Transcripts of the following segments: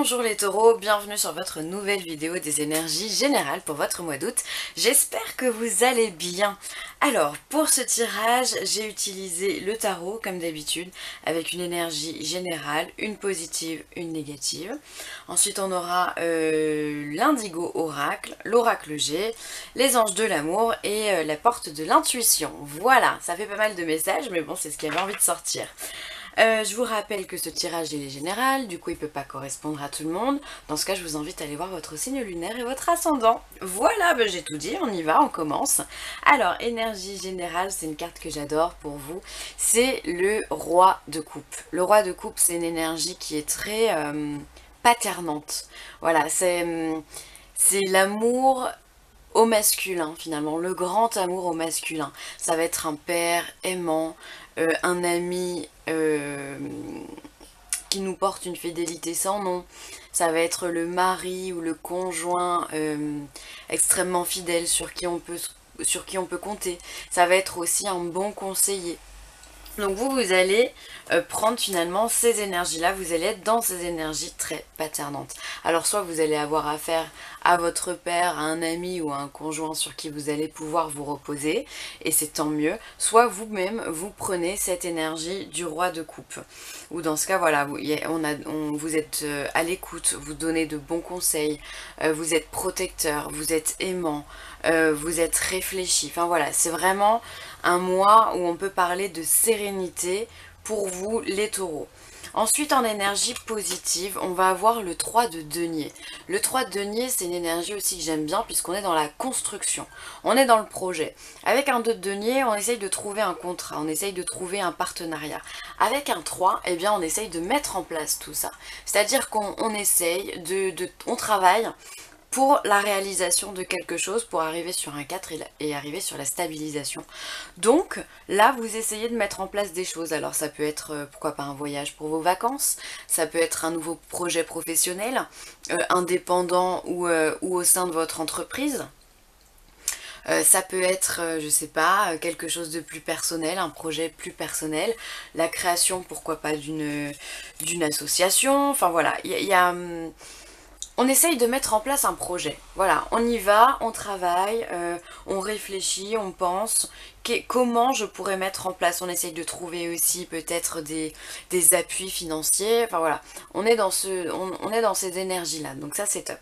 Bonjour les taureaux, bienvenue sur votre nouvelle vidéo des énergies générales pour votre mois d'août. J'espère que vous allez bien. Alors, pour ce tirage, j'ai utilisé le tarot comme d'habitude, avec une énergie générale, une positive, une négative. Ensuite, on aura l'indigo oracle, l'oracle G, les anges de l'amour et la porte de l'intuition. Voilà, ça fait pas mal de messages, mais bon, c'est ce qui avait envie de sortir. Je vous rappelle que ce tirage est général, du coup il ne peut pas correspondre à tout le monde. Dans ce cas, je vous invite à aller voir votre signe lunaire et votre ascendant. Voilà, ben j'ai tout dit, on y va, on commence. Alors, énergie générale, c'est une carte que j'adore pour vous. C'est le roi de coupe. Le roi de coupe, c'est une énergie qui est très paternante. Voilà, c'est l'amour au masculin finalement, le grand amour au masculin. Ça va être un père aimant, un ami qui nous porte une fidélité sans nom. Ça va être le mari ou le conjoint extrêmement fidèle sur qui on peut compter. Ça va être aussi un bon conseiller. Donc vous allez prendre finalement ces énergies-là, vous allez être dans ces énergies très paternantes. Alors soit vous allez avoir affaire à votre père, à un ami ou à un conjoint sur qui vous allez pouvoir vous reposer, et c'est tant mieux, soit vous-même vous prenez cette énergie du roi de coupe. Ou dans ce cas, voilà, vous êtes à l'écoute, vous donnez de bons conseils, vous êtes protecteur, vous êtes aimant, vous êtes réfléchi. Enfin voilà, c'est vraiment un mois où on peut parler de sérénité pour vous les taureaux. Ensuite, en énergie positive, on va avoir le 3 de denier. Le 3 de denier, c'est une énergie aussi que j'aime bien puisqu'on est dans la construction, on est dans le projet. Avec un 2 de denier, on essaye de trouver un contrat, on essaye de trouver un partenariat. Avec un 3, eh bien, on essaye de mettre en place tout ça. C'est-à-dire qu'on essaye on travaille pour la réalisation de quelque chose, pour arriver sur un 4 et arriver sur la stabilisation. Donc là, vous essayez de mettre en place des choses. Alors ça peut être, pourquoi pas un voyage pour vos vacances, ça peut être un nouveau projet professionnel, indépendant ou au sein de votre entreprise. Ça peut être, je sais pas, quelque chose de plus personnel, un projet plus personnel, la création, pourquoi pas, d'une association, enfin voilà, on essaye de mettre en place un projet. Voilà, on y va, on travaille, on réfléchit, on pense. Comment je pourrais mettre en place? On essaye de trouver aussi peut-être des appuis financiers. Enfin voilà, on est dans ces énergies-là. Donc ça, c'est top.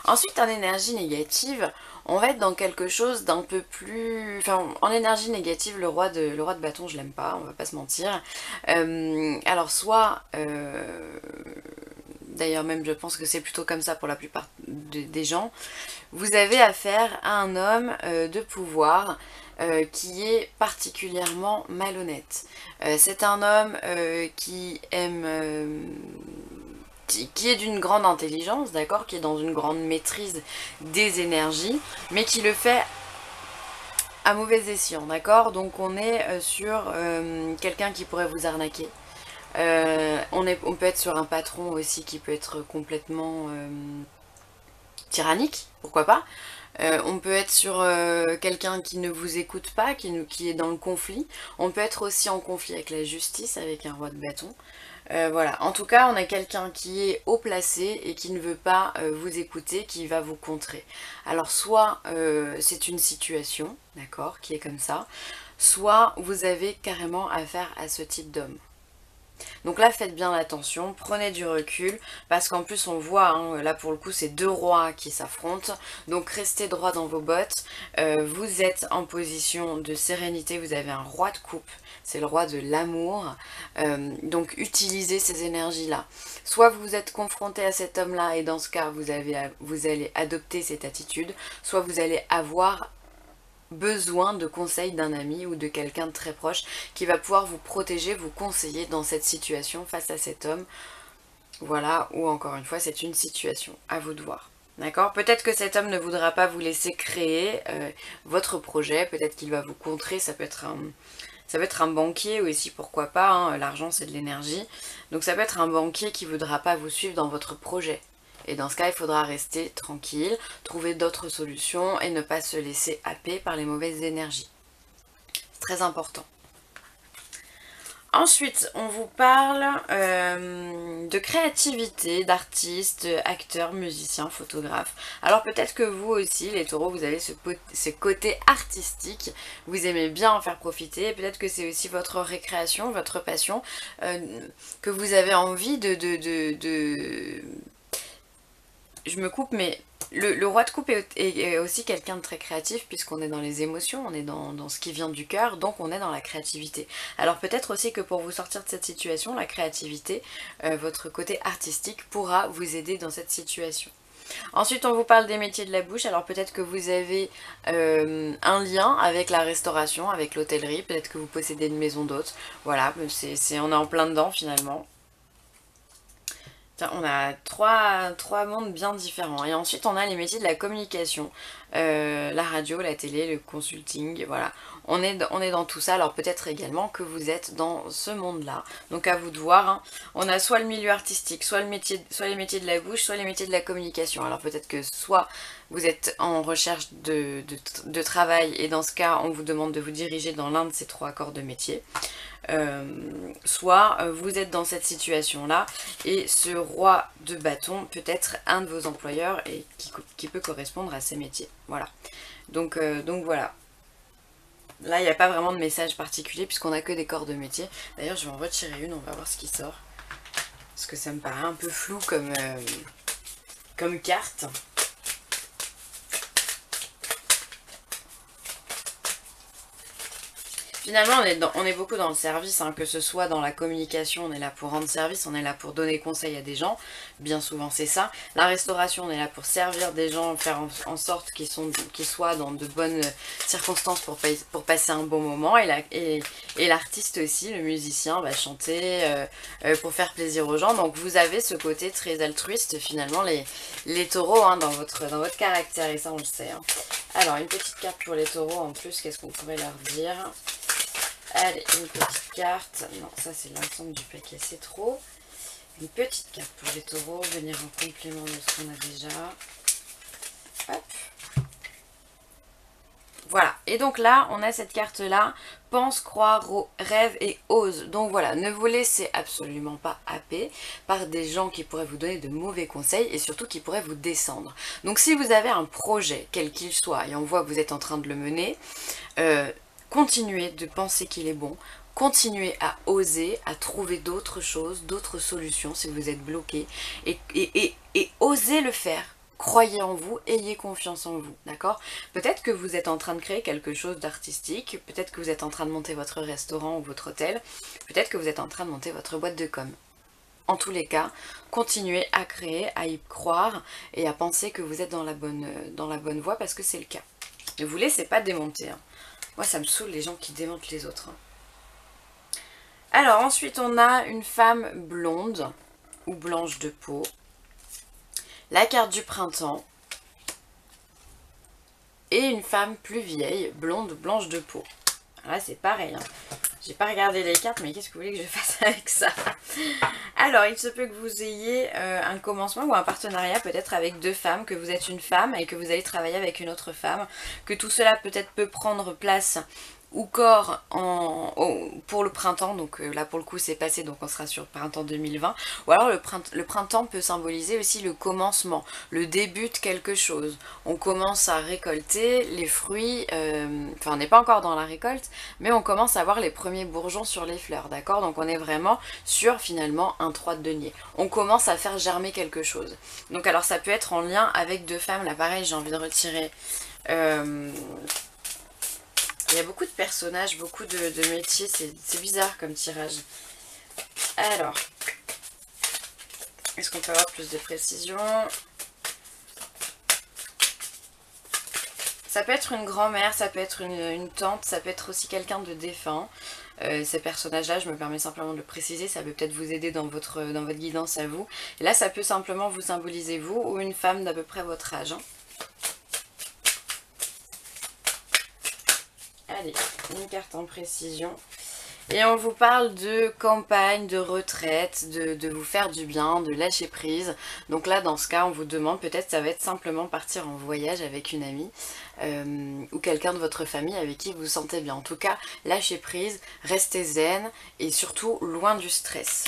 Ensuite, en énergie négative, on va être dans quelque chose d'un peu plus... Enfin, en énergie négative, le roi de bâton, je l'aime pas, on va pas se mentir. Alors, soit... D'ailleurs même je pense que c'est plutôt comme ça pour la plupart des gens, vous avez affaire à un homme de pouvoir qui est particulièrement malhonnête. C'est un homme qui aime... qui est d'une grande intelligence, d'accord, qui est dans une grande maîtrise des énergies, mais qui le fait à mauvais escient, d'accord. Donc on est sur quelqu'un qui pourrait vous arnaquer. On peut être sur un patron aussi qui peut être complètement tyrannique, pourquoi pas. On peut être sur quelqu'un qui ne vous écoute pas, qui est dans le conflit. On peut être aussi en conflit avec la justice, avec un roi de bâton. Voilà, en tout cas, on a quelqu'un qui est haut placé et qui ne veut pas vous écouter, qui va vous contrer. Alors, soit c'est une situation, d'accord, qui est comme ça, soit vous avez carrément affaire à ce type d'homme. Donc là, faites bien attention, prenez du recul, parce qu'en plus on voit, hein, là pour le coup c'est deux rois qui s'affrontent, donc restez droit dans vos bottes, vous êtes en position de sérénité, vous avez un roi de coupe, c'est le roi de l'amour, donc utilisez ces énergies-là. Soit vous êtes confronté à cet homme-là et dans ce cas vous allez adopter cette attitude, soit vous allez avoir besoin de conseils d'un ami ou de quelqu'un de très proche qui va pouvoir vous protéger, vous conseiller dans cette situation face à cet homme. Voilà, ou encore une fois, c'est une situation, à vous de voir. D'accord? Peut-être que cet homme ne voudra pas vous laisser créer votre projet, peut-être qu'il va vous contrer, ça peut être un banquier aussi, pourquoi pas, hein, l'argent c'est de l'énergie. Donc ça peut être un banquier qui ne voudra pas vous suivre dans votre projet. Et dans ce cas, il faudra rester tranquille, trouver d'autres solutions et ne pas se laisser happer par les mauvaises énergies. C'est très important. Ensuite, on vous parle de créativité, d'artistes, acteurs, musiciens, photographes. Alors peut-être que vous aussi, les taureaux, vous avez ce côté artistique, vous aimez bien en faire profiter, peut-être que c'est aussi votre récréation, votre passion, que vous avez envie Je me coupe, mais le roi de coupe est aussi quelqu'un de très créatif puisqu'on est dans les émotions, on est dans ce qui vient du cœur, donc on est dans la créativité. Alors peut-être aussi que pour vous sortir de cette situation, la créativité, votre côté artistique pourra vous aider dans cette situation. Ensuite, on vous parle des métiers de la bouche. Alors peut-être que vous avez un lien avec la restauration, avec l'hôtellerie, peut-être que vous possédez une maison d'hôte. Voilà, on est en plein dedans finalement. On a trois mondes bien différents. Et ensuite, on a les métiers de la communication, la radio, la télé, le consulting, voilà. On est dans tout ça. Alors peut-être également que vous êtes dans ce monde-là. Donc à vous de voir. Hein. On a soit le milieu artistique, soit les métiers de la bouche, soit les métiers de la communication. Alors peut-être que soit vous êtes en recherche de travail et dans ce cas, on vous demande de vous diriger dans l'un de ces trois corps de métier. Soit vous êtes dans cette situation là et ce roi de bâton peut être un de vos employeurs et qui peut correspondre à ces métiers, voilà. Donc voilà, là il n'y a pas vraiment de message particulier puisqu'on a que des corps de métier. D'ailleurs je vais en retirer une, on va voir ce qui sort parce que ça me paraît un peu flou comme carte. Finalement, on est beaucoup dans le service, hein, que ce soit dans la communication, on est là pour rendre service, on est là pour donner conseil à des gens, bien souvent c'est ça. La restauration, on est là pour servir des gens, faire en sorte qu'ils soient dans de bonnes circonstances pour passer un bon moment. Et l'artiste aussi, le musicien, va chanter pour faire plaisir aux gens. Donc vous avez ce côté très altruiste finalement, les taureaux, hein, dans votre caractère, et ça on le sait. Hein. Alors une petite carte pour les taureaux en plus, qu'est-ce qu'on pourrait leur dire ? Allez, une petite carte. Non, ça c'est l'ensemble du paquet, c'est trop. Une petite carte pour les taureaux, venir en complément de ce qu'on a déjà. Hop. Voilà, et donc là, on a cette carte-là, pense, croit, rêve et ose. Donc voilà, ne vous laissez absolument pas happer par des gens qui pourraient vous donner de mauvais conseils et surtout qui pourraient vous descendre. Donc si vous avez un projet, quel qu'il soit, et on voit que vous êtes en train de le mener, continuez de penser qu'il est bon, continuez à oser, à trouver d'autres choses, d'autres solutions si vous êtes bloqué, et osez le faire. Croyez en vous, ayez confiance en vous, d'accord? Peut-être que vous êtes en train de créer quelque chose d'artistique, peut-être que vous êtes en train de monter votre restaurant ou votre hôtel, peut-être que vous êtes en train de monter votre boîte de com. En tous les cas, continuez à créer, à y croire et à penser que vous êtes dans la bonne voie parce que c'est le cas. Ne vous laissez pas démonter, hein. Moi, ça me saoule les gens qui démentent les autres. Alors, ensuite, on a une femme blonde ou blanche de peau. La carte du printemps. Et une femme plus vieille, blonde ou blanche de peau. Là, c'est pareil. Hein. J'ai pas regardé les cartes, mais qu'est-ce que vous voulez que je fasse avec ça? Alors, il se peut que vous ayez un commencement ou un partenariat peut-être avec deux femmes, que vous êtes une femme et que vous allez travailler avec une autre femme, que tout cela peut-être peut prendre place ou corps pour le printemps, donc là pour le coup c'est passé, donc on sera sur printemps 2020, ou alors le printemps peut symboliser aussi le commencement, le début de quelque chose. On commence à récolter les fruits, enfin on n'est pas encore dans la récolte, mais on commence à voir les premiers bourgeons sur les fleurs, d'accord? Donc on est vraiment sur finalement un 3 de denier. On commence à faire germer quelque chose. Donc alors ça peut être en lien avec deux femmes, là pareil j'ai envie de retirer... Il y a beaucoup de personnages, beaucoup de métiers, c'est bizarre comme tirage. Alors, est-ce qu'on peut avoir plus de précision? Ça peut être une grand-mère, ça peut être une tante, ça peut être aussi quelqu'un de défunt. Ces personnages-là, je me permets simplement de le préciser, ça peut peut-être vous aider dans votre guidance à vous. Et là, ça peut simplement vous symboliser vous ou une femme d'à peu près votre âge. Hein. Allez, une carte en précision. Et on vous parle de campagne, de retraite, de vous faire du bien, de lâcher prise. Donc là, dans ce cas, on vous demande, peut-être ça va être simplement partir en voyage avec une amie ou quelqu'un de votre famille avec qui vous vous sentez bien. En tout cas, lâchez prise, restez zen et surtout loin du stress.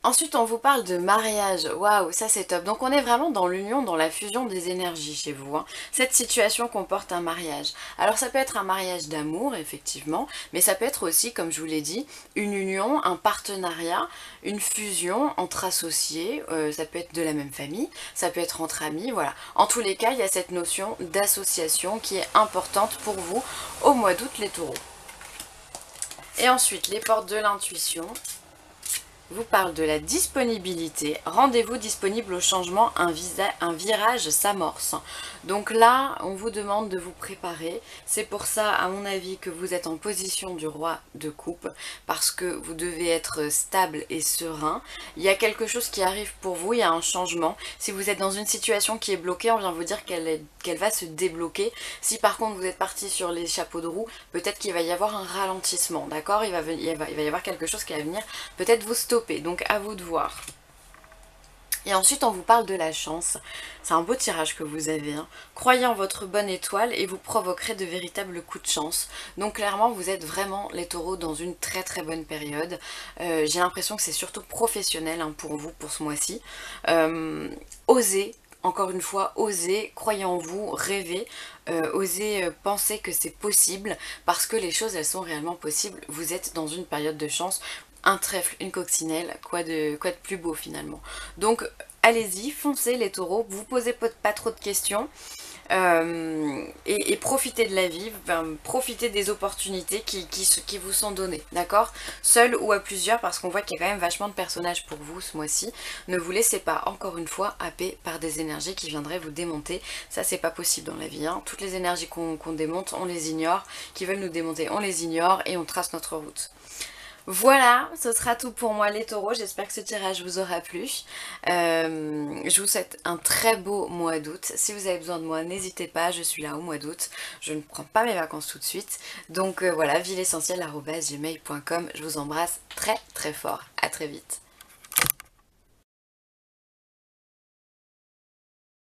Ensuite, on vous parle de mariage. Waouh, ça c'est top. Donc on est vraiment dans l'union, dans la fusion des énergies chez vous, hein. Cette situation comporte un mariage. Alors ça peut être un mariage d'amour, effectivement, mais ça peut être aussi, comme je vous l'ai dit, une union, un partenariat, une fusion entre associés. Ça peut être de la même famille, ça peut être entre amis, voilà. En tous les cas, il y a cette notion d'association qui est importante pour vous au mois d'août, les taureaux. Et ensuite, les portes de l'intuition vous parle de la disponibilité. Rendez-vous disponible au changement, un virage s'amorce. Donc là, on vous demande de vous préparer. C'est pour ça, à mon avis, que vous êtes en position du roi de coupe, parce que vous devez être stable et serein. Il y a quelque chose qui arrive pour vous, il y a un changement. Si vous êtes dans une situation qui est bloquée, on vient vous dire qu'elle va se débloquer. Si par contre vous êtes parti sur les chapeaux de roue, peut-être qu'il va y avoir un ralentissement, d'accord, il va y avoir quelque chose qui va venir peut-être vous stopper. Donc à vous de voir. Et ensuite on vous parle de la chance. C'est un beau tirage que vous avez, hein. Croyez en votre bonne étoile et vous provoquerez de véritables coups de chance. Donc clairement vous êtes vraiment les taureaux dans une très très bonne période. J'ai l'impression que c'est surtout professionnel, hein, pour vous pour ce mois-ci. Osez. Encore une fois, osez, croyez en vous, rêvez, osez penser que c'est possible parce que les choses elles sont réellement possibles. Vous êtes dans une période de chance. Un trèfle, une coccinelle, quoi de plus beau finalement. Donc allez-y, foncez les taureaux, vous posez pas trop de questions et profitez de la vie, profitez des opportunités qui vous sont données, d'accord? Seul ou à plusieurs, parce qu'on voit qu'il y a quand même vachement de personnages pour vous ce mois-ci. Ne vous laissez pas, encore une fois, happer par des énergies qui viendraient vous démonter. Ça c'est pas possible dans la vie, hein. Toutes les énergies qu'on démonte, on les ignore, qui veulent nous démonter, on les ignore et on trace notre route. Voilà, ce sera tout pour moi les taureaux, j'espère que ce tirage vous aura plu. Je vous souhaite un très beau mois d'août. Si vous avez besoin de moi, n'hésitez pas, je suis là au mois d'août. Je ne prends pas mes vacances tout de suite. Donc voilà, villeessentielle@gmail.com. Je vous embrasse très très fort. À très vite.